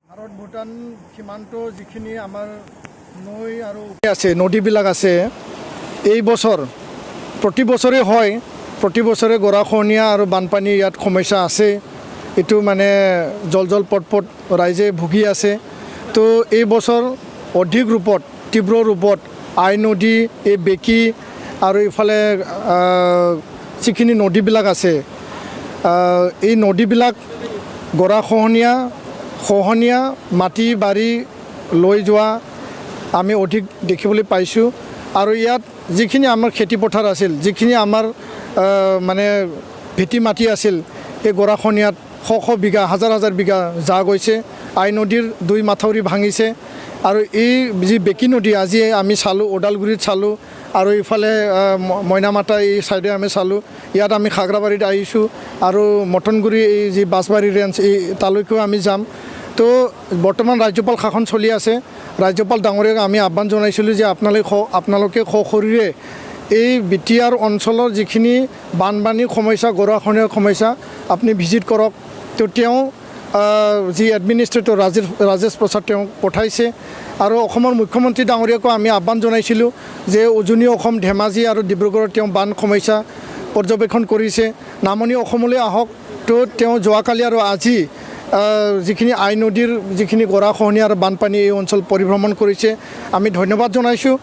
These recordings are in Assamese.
ভাৰত ভূটান সীমান্ত যিখিনি আমাৰ নৈ আৰু আছে নদীবিলাক আছে এই বছৰ প্ৰতি বছৰে হয় প্ৰতি বছৰে গৰাখহনীয়া আৰু বানপানী ইয়াত সমস্যা আছে এটো মানে জল পটপট ৰাইজে ভুগি আছে তো এই বছৰ অধিক ৰূপত তীব্ৰ ৰূপত আই নদী এই বেকি আৰু ইফালে যিখিনি নদীবিলাক আছে এই নদীবিলাক গৰাখহনীয়া মাটি বাৰী লৈ যোৱা আমি অধিক দেখিবলৈ পাইছোঁ আৰু ইয়াত যিখিনি আমাৰ খেতি পথাৰ আছিল যিখিনি আমাৰ মানে ভেটি মাটি আছিল এই গৰাখহনীয়াত শ বিঘা হাজাৰ বিঘা যা গৈছে আই নদীৰ দুই মাথাউৰি ভাঙিছে আৰু এই যি বেকি নদী আজি আমি চালোঁ ওদালগুৰিত চালোঁ আৰু ইফালে মইনামাতা এই সাইডে আমি চালোঁ ইয়াত আমি খাগৰাবাৰীত আহিছোঁ আৰু মটনগুৰি এই যি বাছবাৰী ৰেঞ্জ এই তালৈকেও আমি যাম তো বৰ্তমান ৰাজ্যপাল শাসন চলি আছে ৰাজ্যপাল ডাঙৰীয়াক আমি আহ্বান জনাইছিলোঁ যে আপোনালোকে সশৰীৰে এই বিটিআৰ অঞ্চলৰ যিখিনি বানপানীৰ সমস্যা গৰাখহনীয়াৰ সমস্যা আপুনি ভিজিট কৰক তো তেওঁ যি এডমিনিষ্ট্ৰেটৰ ৰাজেশ প্ৰসাদ তেওঁ পঠাইছে আৰু অসমৰ মুখ্যমন্ত্ৰী ডাঙৰীয়াকো আমি আহ্বান জনাইছিলোঁ যে উজনি অসম ধেমাজি আৰু ডিব্ৰুগড়ত তেওঁ বান সমস্যা পৰ্যবেক্ষণ কৰিছে নামনি অসমলৈ আহক তো তেওঁ যোৱাকালি আৰু আজি যিখিনি আই নদীৰ যিখিনি গৰাখহনীয়া আৰু বানপানী এই অঞ্চল পৰিভ্ৰমণ কৰিছে আমি ধন্যবাদ জনাইছোঁ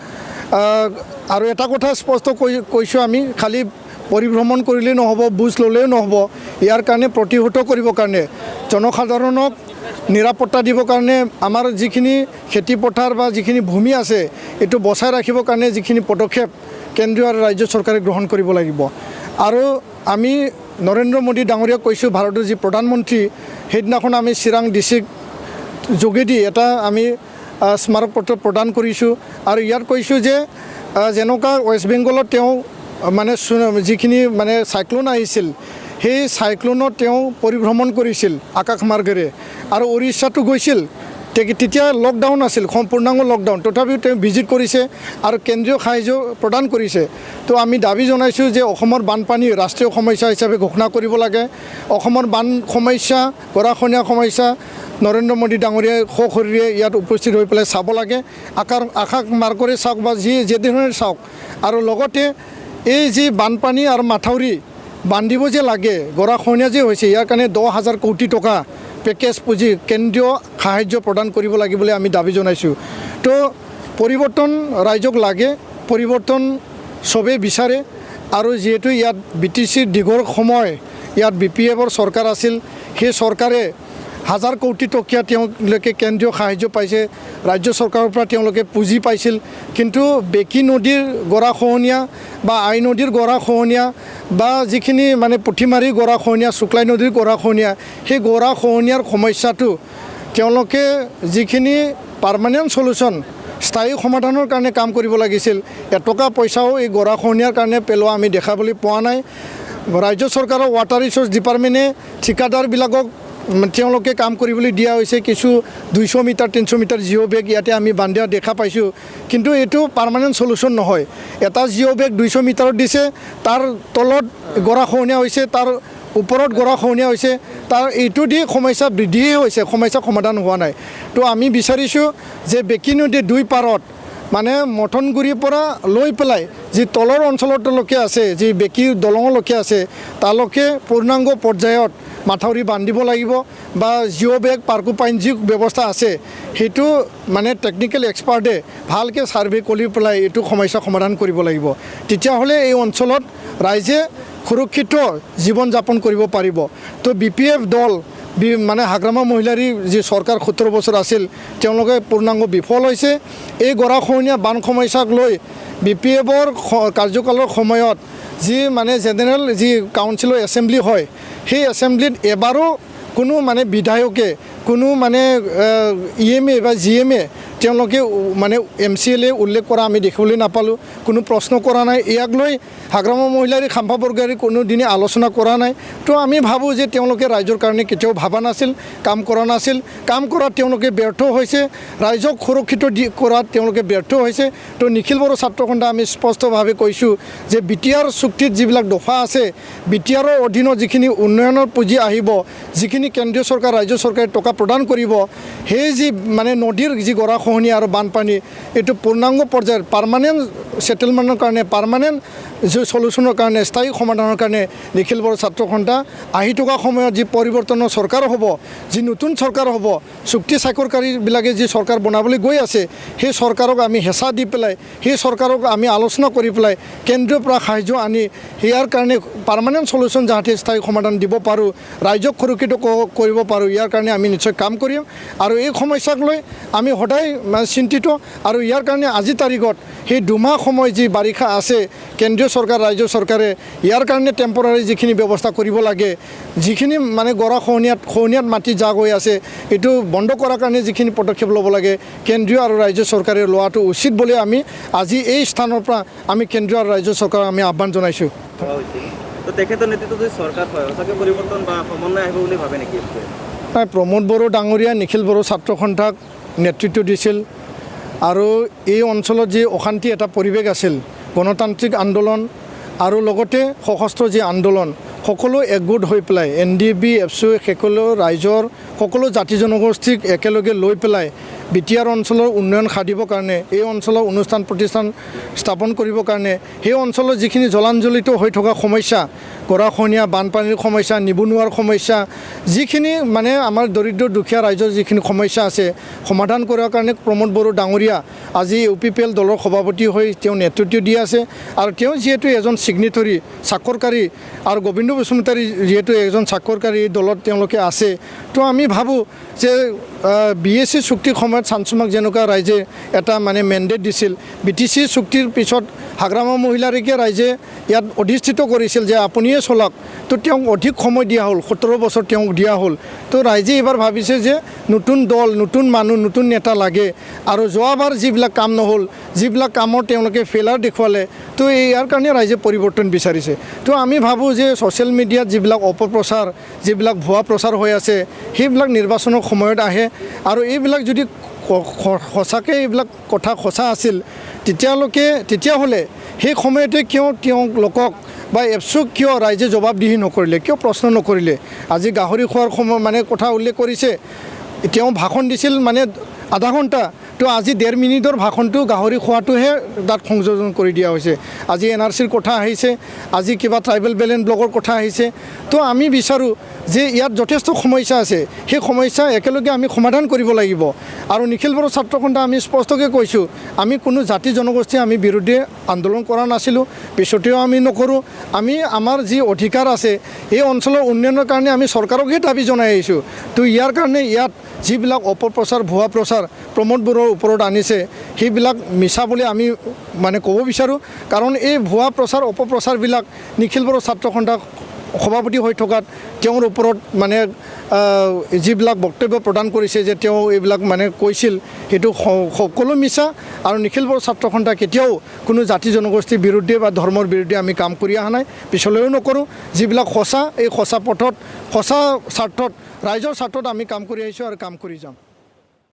আৰু এটা কথা স্পষ্ট কৈছোঁ আমি খালি পৰিভ্ৰমণ কৰিলেই নহ'ব বুজ ল'লেও নহ'ব ইয়াৰ কাৰণে প্ৰতিহত কৰিবৰ কাৰণে জনসাধাৰণক নিৰাপত্তা দিবৰ কাৰণে আমাৰ যিখিনি খেতি পথাৰ বা যিখিনি ভূমি আছে এইটো বচাই ৰাখিবৰ কাৰণে যিখিনি পদক্ষেপ কেন্দ্ৰীয় আৰু ৰাজ্য চৰকাৰে গ্ৰহণ কৰিব লাগিব আৰু আমি নৰেন্দ্ৰ মোদী ডাঙৰীয়াক কৈছোঁ ভাৰতৰ যি প্ৰধানমন্ত্ৰী সেইদিনাখন আমি চিৰাং ডিষ্ট্ৰিক্ট যোগেদি এটা আমি স্মাৰক পত্ৰ প্ৰদান কৰিছোঁ আৰু ইয়াত কৈছোঁ যে যেনেকুৱা ৱেষ্ট বেংগলত তেওঁ মানে যিখিনি মানে চাইক্লন আহিছিল সেই চাইক্লনত তেওঁ পৰিভ্ৰমণ কৰিছিল আকাশ মাৰ্গেৰে আৰু উৰিষ্যাতো গৈছিল তেতিয়া লকডাউন আছিল সম্পূৰ্ণাংগ লকডাউন তথাপিও তেওঁ ভিজিট কৰিছে আৰু কেন্দ্ৰীয় সাহায্য প্ৰদান কৰিছে তো আমি দাবী জনাইছোঁ যে অসমৰ বানপানী ৰাষ্ট্ৰীয় সমস্যা হিচাপে ঘোষণা কৰিব লাগে অসমৰ বান সমস্যা গৰাখহনীয়া সমস্যা নৰেন্দ্ৰ মোদী ডাঙৰীয়াই সশৰীৰে ইয়াত উপস্থিত হৈ পেলাই চাব লাগে আকাশ মাৰ্গৰে চাওক বা যেধৰণে চাওক আৰু লগতে এই যি বানপানী আৰু মাথাউৰি বান্ধিব যে লাগে গৰাখহনীয়া যে হৈছে ইয়াৰ কাৰণে 10,000 কোটি টকা পেকেজ পুঁজি কেন্দ্ৰীয় সাহায্য প্ৰদান কৰিব লাগে বুলি আমি দাবী জনাইছোঁ তো পৰিৱৰ্তন ৰাইজক লাগে পৰিৱৰ্তন চবেই বিচাৰে আৰু যিহেতু ইয়াত BTCৰ দীঘল সময় ইয়াত BPFৰ চৰকাৰ আছিল সেই চৰকাৰে 1000 কোটি টকীয়া তেওঁলোকে কেন্দ্ৰীয় সাহায্য পাইছে ৰাজ্য চৰকাৰৰ পৰা তেওঁলোকে পুঁজি পাইছিল কিন্তু বেকি নদীৰ গৰাখহনীয়া বা আই নদীৰ গৰাখহনীয়া বা যিখিনি মানে পুঠিমাৰী গৰাখহনীয়া শুক্লাই নদীৰ গৰাখহনীয়া সেই গৰাখহনীয়াৰ সমস্যাটো তেওঁলোকে যিখিনি পাৰ্মানেণ্ট সলিউশ্যন স্থায়ী সমাধানৰ কাৰণে কাম কৰিব লাগিছিল এটকা পইচাও এই গৰাখহনীয়াৰ কাৰণে পেলোৱা আমি দেখাবলৈ পোৱা নাই ৰাজ্য চৰকাৰৰ ৱাটাৰ ৰিচোৰ্চ ডিপাৰ্টমেণ্টে ঠিকাদাৰবিলাকক তেওঁলোকে কাম কৰিবলৈ দিয়া হৈছে কিছু 200 মিটাৰ 300 মিটাৰ জিঅ' বেগ ইয়াতে আমি বান্ধিয়া দেখা পাইছোঁ কিন্তু এইটো পাৰ্মানেণ্ট সলিউশ্যন নহয় এটা জিঅ' বেগ 200 মিটাৰত দিছে তাৰ তলত গৰাখহনীয়া হৈছে তাৰ ওপৰত গৰাখহনীয়া হৈছে তাৰ এইটো দি সমস্যা বৃদ্ধিহে হৈছে সমস্যা সমাধান হোৱা নাই তো আমি বিচাৰিছোঁ যে বেকি নদী দুই পাৰত মানে মটনগুৰিৰ পৰা লৈ পেলাই যি তলৰ অঞ্চললৈকে আছে যি বেকি দলঙলৈকে আছে তালৈকে পূৰ্ণাংগ পৰ্যায়ত মাথাউৰি বান্ধিব লাগিব বা জিঅ' বেগ পাৰ্কোপাইন যি ব্যৱস্থা আছে সেইটো মানে টেকনিকেল এক্সপাৰ্টে ভালকৈ ছাৰ্ভে কৰি পেলাই এইটো সমস্যা সমাধান কৰিব লাগিব তেতিয়াহ'লে এই অঞ্চলত ৰাইজে সুৰক্ষিত জীৱন যাপন কৰিব পাৰিব তো BPF দল মানে হাগ্ৰামা মহিলাৰী যি চৰকাৰ 17 বছৰ আছিল তেওঁলোকে পূৰ্ণাংগ বিফল হৈছে এই গৰাখহনীয়া বান সমস্যাক লৈ BPFৰ কাৰ্যকালৰ সময়ত যি মানে জেনেৰেল যি কাউন্সিলৰ এছেম্বলি হয় সেই এছেম্বলিত এবাৰো কোনো মানে বিধায়কে কোনো মানে EMA বা GMA তেওঁলোকে মানে MCLA উল্লেখ কৰা আমি দেখিবলৈ নাপালোঁ। কোনো প্ৰশ্ন কৰা নাই। ইয়াক লৈ হাগ্ৰামা মহিলাৰ খাম্পাবৰ্গাৰী কোনো দিনে আলোচনা কৰা নাই। তো আমি ভাবোঁ যে তেওঁলোকে ৰাইজৰ কাৰণে কেতিয়াও ভাবা নাছিল, কাম কৰা নাছিল। কাম কৰাত তেওঁলোকে ব্যৰ্থ হৈছে, ৰাইজক সুৰক্ষিত কৰাত তেওঁলোকে ব্যৰ্থ হৈছে। তো নিখিল বড়ো ছাত্ৰ সন্থা আমি স্পষ্টভাৱে কৈছোঁ যে BTR চুক্তিত যিবিলাক দফা আছে, BTR অধীনত যিখিনি উন্নয়নৰ পুঁজি আহিব, যিখিনি কেন্দ্ৰীয় চৰকাৰ ৰাজ্য চৰকাৰে টকা প্ৰদান কৰিব, সেই যি মানে নদীৰ যি গৰাখহনীয়া আৰু বানপানী, এইটো পূৰ্ণাংগ পৰ্যায়ৰ পাৰ্মানেণ্ট ছেটেলমেণ্টৰ কাৰণে, পাৰ্মানেণ্ট সলিউশ্যনৰ কাৰণে, স্থায়ী সমাধানৰ কাৰণে নিখিল বড়ো ছাত্ৰ সন্থা আহি থকা সময়ত যি পৰিৱৰ্তনৰ চৰকাৰ হ'ব, যি নতুন চৰকাৰ হ'ব, চুক্তি চাকৰকাৰীবিলাকে যি চৰকাৰ বনাবলৈ গৈ আছে, সেই চৰকাৰক আমি হেঁচা দি পেলাই, সেই চৰকাৰক আমি আলোচনা কৰি পেলাই কেন্দ্ৰীয়ৰ পৰা সাহায্য আনি ইয়াৰ কাৰণে পাৰ্মানেণ্ট সলিউশ্যন যাতে স্থায়ী সমাধান দিব পাৰোঁ, ৰাইজক সুৰক্ষিত কৰিব পাৰোঁ, ইয়াৰ কাৰণে আমি নিশ্চয় কাম কৰিম। আৰু এই সমস্যাক লৈ আমি সদায় চিন্তিত। আৰু ইয়াৰ কাৰণে আজিৰ তাৰিখত সেই দুমাহ সময় যি বাৰিষা আছে, কেন্দ্ৰীয় চৰকাৰ ৰাজ্য চৰকাৰে ইয়াৰ কাৰণে টেম্পৰাৰী যিখিনি ব্যৱস্থা কৰিব লাগে, যিখিনি মানে খহনীয়াত মাটি জাগ হৈ আছে, এইটো বন্ধ কৰাৰ কাৰণে যিখিনি পদক্ষেপ ল'ব লাগে কেন্দ্ৰীয় আৰু ৰাজ্য চৰকাৰে লোৱাটো উচিত বুলি আমি আজি এই স্থানৰ পৰা আমি কেন্দ্ৰীয় আৰু ৰাজ্য চৰকাৰক আমি আহ্বান জনাইছোঁ। তো তেখেতৰ নেতৃত্বত যদি চৰকাৰ হয়, সঁচাকৈ পৰিৱৰ্তন বা সমন্বয় আহিব বুলি ভাবে নেকি? নাই, প্ৰমোদ বড়ো ডাঙৰীয়া নিখিল বড়ো ছাত্ৰ সন্থাক নেতৃত্ব দিছিল। আৰু এই অঞ্চলত যি অশান্তি এটা পৰিৱেশ আছিল, গণতান্ত্ৰিক আন্দোলন আৰু লগতে সশস্ত্ৰ যি আন্দোলন, সকলো একগোট হৈ পেলাই NDB এপছু সকলো ৰাইজৰ সকলো জাতি জনগোষ্ঠীক একেলগে লৈ পেলাই BTR অঞ্চলৰ উন্নয়ন সাধিবৰ কাৰণে, এই অঞ্চলৰ অনুষ্ঠান প্ৰতিষ্ঠান স্থাপন কৰিবৰ কাৰণে, সেই অঞ্চলৰ যিখিনি জলাঞ্জলিত হৈ থকা সমস্যা, গৰাখহনীয়া, বানপানীৰ সমস্যা, নিবনুৱাৰ সমস্যা, যিখিনি মানে আমাৰ দৰিদ্ৰ দুখীয়া ৰাইজৰ যিখিনি সমস্যা আছে, সমাধান কৰাৰ কাৰণে প্ৰমোদ বড়ো ডাঙৰীয়া আজি UPPL দলৰ সভাপতি হৈ তেওঁ নেতৃত্ব দি আছে। আৰু তেওঁ যিহেতু এজন ছিগনেটৰী স্বাক্ষৰকাৰী আৰু গোবিন্দ বসুমতাৰী যিহেতু এজন স্বাক্ষৰকাৰী দলত তেওঁলোকে আছে, তো আমি ভাবোঁ যে BSc চুক্তিৰ সময়ত চানচুমাক যেনেকুৱা ৰাইজে এটা মানে মেণ্ডেট দিছিল, BTC চুক্তিৰ পিছত হাগ্ৰামা মহিলাৰীকে ৰাইজে ইয়াত অধিষ্ঠিত কৰিছিল যে আপুনিয়ে চলাওক। তো তেওঁক অধিক সময় দিয়া হ'ল, 17 বছৰ তেওঁক দিয়া হ'ল। তো ৰাইজে এইবাৰ ভাবিছে যে নতুন দল, নতুন মানুহ, নতুন নেতা লাগে। আৰু যোৱাবাৰ যিবিলাক কাম নহ'ল, যিবিলাক কামৰ তেওঁলোকে ফেইলাৰ দেখুৱালে, তো ইয়াৰ কাৰণে ৰাইজে পৰিৱৰ্তন বিচাৰিছে। তো আমি ভাবোঁ যে ছ'চিয়েল মিডিয়াত যিবিলাক অপপ্ৰচাৰ, যিবিলাক ভুৱা প্ৰচাৰ হৈ আছে, সেইবিলাক নিৰ্বাচনৰ সময়ত আহে। আৰু এইবিলাক যদি সঁচাকৈ এইবিলাক কথা সঁচা আছিল, তেতিয়াহ'লে সেই সময়তে কিয় তেওঁলোকক বা এপছুক কিয় ৰাইজে জবাবদিহি নকৰিলে, কিয় প্ৰশ্ন নকৰিলে? আজি গাহৰি খোৱাৰ সময় মানে কথা উল্লেখ কৰিছে, তেওঁ ভাষণ দিছিল মানে আধা ঘণ্টা, তো আজি 1.5 মিনিটৰ ভাষণটো গাহৰি খোৱাটোহে তাত সংযোজন কৰি দিয়া হৈছে। আজি NRCৰ কথা আহিছে, আজি কিবা ট্ৰাইবেল বেলেঞ্চ ব্লকৰ কথা আহিছে। তো আমি বিচাৰোঁ যে ইয়াত যথেষ্ট সমস্যা আছে, সেই সমস্যা একেলগে আমি সমাধান কৰিব লাগিব। আৰু নিখিল বড়ো ছাত্ৰ সন্থা আমি স্পষ্টকৈ কৈছোঁ, আমি কোনো জাতি জনগোষ্ঠী আমি বিৰুদ্ধে আন্দোলন কৰা নাছিলোঁ, পিছতেও আমি নকৰোঁ। আমি আমাৰ যি অধিকাৰ আছে, এই অঞ্চলৰ উন্নয়নৰ কাৰণে আমি চৰকাৰকহে দাবী জনাই আহিছোঁ। তো ইয়াৰ কাৰণে ইয়াত যিবিলাক অপপ্ৰচাৰ, ভুৱা প্ৰচাৰ প্ৰমোদ বড়োৰ ওপৰত আনিছে, সেইবিলাক মিছা বুলি আমি মানে ক'ব বিচাৰোঁ। কাৰণ এই ভুৱা প্ৰচাৰ, অপপ্ৰচাৰবিলাক নিখিল বড়ো ছাত্ৰ সন্থা সভাপতি হৈ থকাত তেওঁৰ ওপৰত মানে যিবিলাক বক্তব্য প্ৰদান কৰিছে যে তেওঁ এইবিলাক মানে কৈছিল, সেইটো সকলো মিছা। আৰু নিখিল বড়ো ছাত্ৰ সন্থা কেতিয়াও কোনো জাতি জনগোষ্ঠীৰ বিৰুদ্ধে বা ধৰ্মৰ বিৰুদ্ধে আমি কাম কৰি অহা নাই, পিছলৈও নকৰোঁ। যিবিলাক সঁচা, এই সঁচা পথত, সঁচা স্বাৰ্থত, ৰাইজৰ স্বাৰ্থত আমি কাম কৰি আহিছোঁ আৰু কাম কৰি যাম।